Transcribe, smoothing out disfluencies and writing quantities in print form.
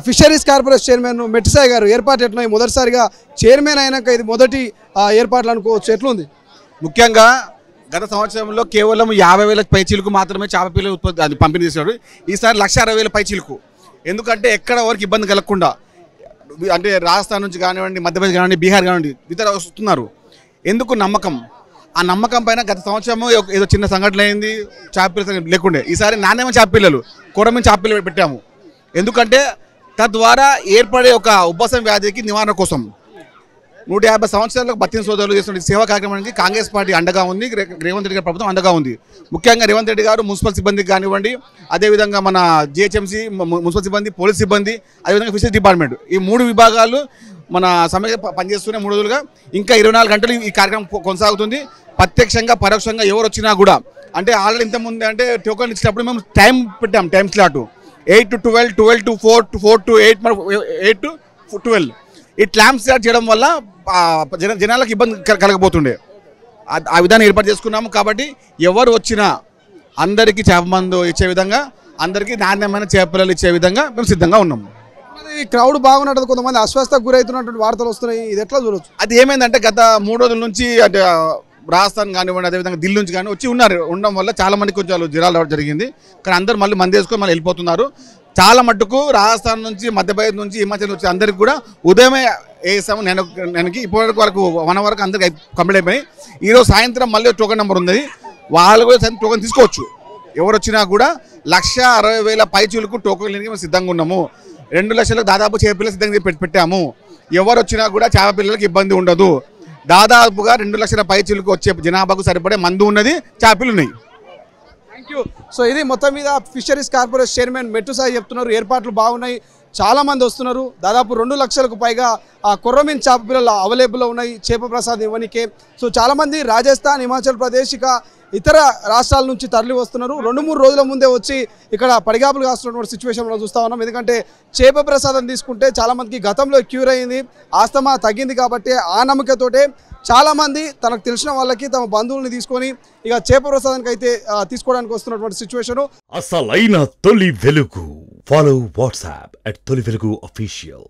Fisheries corporation chairman మెట్టిసాయి గారు ఏర్పాటు ఎట్లా మొదటిసారిగా చైర్మన్ అయినాక ఇది మొదటి ఏర్పాట్లు అనుకోవచ్చు, ఎట్లుంది? ముఖ్యంగా గత సంవత్సరంలో కేవలం 50,000 పైచీలకు మాత్రమే చేప పిల్లలు ఉత్పత్తి అది పంపిణీ చేశాడు. ఈసారి 1,60,000 పైచీలకు. ఎందుకంటే ఎక్కడ వరకు ఇబ్బంది కలగకుండా, అంటే రాజస్థాన్ నుంచి కానివ్వండి, మధ్యప్రదేశ్ కానివ్వండి, బీహార్ కానివ్వండి, ఇతర వస్తున్నారు. ఎందుకు నమ్మకం? ఆ నమ్మకం పైన గత సంవత్సరం ఏదో చిన్న సంఘటన అయింది, చేప పిల్లలు లేకుండే. ఈసారి నాణ్యమైన చేప పిల్లలు, కొరమైన చేప పిల్లలు పెట్టాము. ఎందుకంటే తద్వారా ఏర్పడే ఒక ఉబ్బసం వ్యాధికి నివారణ కోసం 150 సంవత్సరాలకు బతిన సోదరులు చేస్తున్న సేవా కార్యక్రమానికి కాంగ్రెస్ పార్టీ అండగా ఉంది, రేవంత్ రెడ్డి గారి ప్రభుత్వం అండగా ఉంది. ముఖ్యంగా రేవంత్ రెడ్డి గారు మున్సిపల్ సిబ్బందికి కానివ్వండి, అదేవిధంగా మన జిహెచ్ఎంసీ మున్సిపల్ సిబ్బంది, పోలీస్ సిబ్బంది, అదేవిధంగా ఫిషరీస్ డిపార్ట్మెంట్, ఈ 3 విభాగాలు మన సమయ పనిచేస్తూనే 3 రోజులుగా ఇంకా 24 గంటలు ఈ కార్యక్రమం కొనసాగుతుంది. ప్రత్యక్షంగా పరోక్షంగా ఎవరు వచ్చినా కూడా, అంటే ఆల్రెడీ ఇంతకుముందు అంటే టోకన్ ఇచ్చినప్పుడు మేము టైం పెట్టాం, time slot 8 to 12, 12 to 4, 4 to 8, 8 to 12. ఈ క్లాంప్ స్టార్ట్ చేయడం వల్ల జనాలకు ఇబ్బంది కలగబోతుండే. ఆ విధానం ఏర్పాటు చేసుకున్నాము. కాబట్టి ఎవరు వచ్చినా అందరికీ చేప మందు ఇచ్చే విధంగా, అందరికీ నాణ్యమైన చేపలు ఇచ్చే విధంగా మేము సిద్ధంగా ఉన్నాము. ఈ క్రౌడ్ బాగున్నట్టు కొంతమంది అస్వస్థకు గురవుతున్నటువంటి వార్తలు వస్తున్నాయి, ఇది ఎట్లా చూడొచ్చు? అది ఏమైందంటే గత 3 రోజుల నుంచి అంటే రాజస్థాన్ కానివ్వండి, అదేవిధంగా ఢిల్లీ నుంచి కానీ వచ్చి ఉండడం వల్ల చాలా మంది కొంచెం జ్వరాలు రావడం జరిగింది. కానీ అందరూ మళ్ళీ మంది వేసుకొని మళ్ళీ వెళ్ళిపోతున్నారు. చాలా మట్టుకు రాజస్థాన్ నుంచి, మధ్యప్రదేశ్ నుంచి, హిమాచల్ నుంచి అందరికి కూడా ఉదయమే వేసాము. నేను ఇప్పటివరకు వరకు 1 hour వరకు అందరికి కంప్లీట్ అయిపోయి, ఈరోజు సాయంత్రం మళ్ళీ టోకెన్ నెంబర్ ఉంది, వాళ్ళు కూడా టోకెన్ తీసుకోవచ్చు. ఎవరు వచ్చినా కూడా 1,60,000 పైచీలకు టోకెన్ లేనికి మేము సిద్ధంగా ఉన్నాము. 2 లక్షలకు దాదాపు చేప పిల్లలు సిద్ధంగా పెట్టాము. ఎవరు వచ్చినా కూడా చేప పిల్లలకు ఇబ్బంది ఉండదు. దాదాపుగా 2 లక్షల పైచీలకు వచ్చే జనాభాకు సరిపడే మందు ఉన్నది, చేపలు ఉన్నాయి. Thank you. సో ఇది మొత్తం మీద ఫిషరీస్ కార్పొరేషన్ చైర్మన్ మెట్టుసాయి చెప్తున్నారు, ఏర్పాట్లు బాగున్నాయి, చాలామంది వస్తున్నారు. దాదాపు 2 లక్షలకు పైగా కొర్రమీన్ చేప పిల్లలు అవైలబుల్లో ఉన్నాయి చేప ప్రసాదం ఇవ్వనికే. సో చాలామంది రాజస్థాన్, హిమాచల్ ప్రదేశ్, ఇతర రాష్ట్రాల నుంచి తరలి వస్తున్నారు. 2-3 రోజుల ముందే వచ్చి ఇక్కడ పడిగాపులు కాస్తున్నటువంటి సిచ్యువేషన్ మనం చూస్తూ ఉన్నాం. ఎందుకంటే చేప ప్రసాదం తీసుకుంటే చాలామందికి గతంలో క్యూర్ అయింది, ఆస్తమా తగ్గింది. కాబట్టి ఆ నమ్మకంతోటే చాలామంది తనకు తెలిసిన వాళ్ళకి తమ బంధువుల్ని తీసుకొని ఇక చేప ప్రసాదానికి అయితే తీసుకోవడానికి వస్తున్నటువంటి సిచ్యువేషన్. అసలైన తొలి వెలుగు. ఫాలో వాట్సాప్ @తొలి వెలుగు official.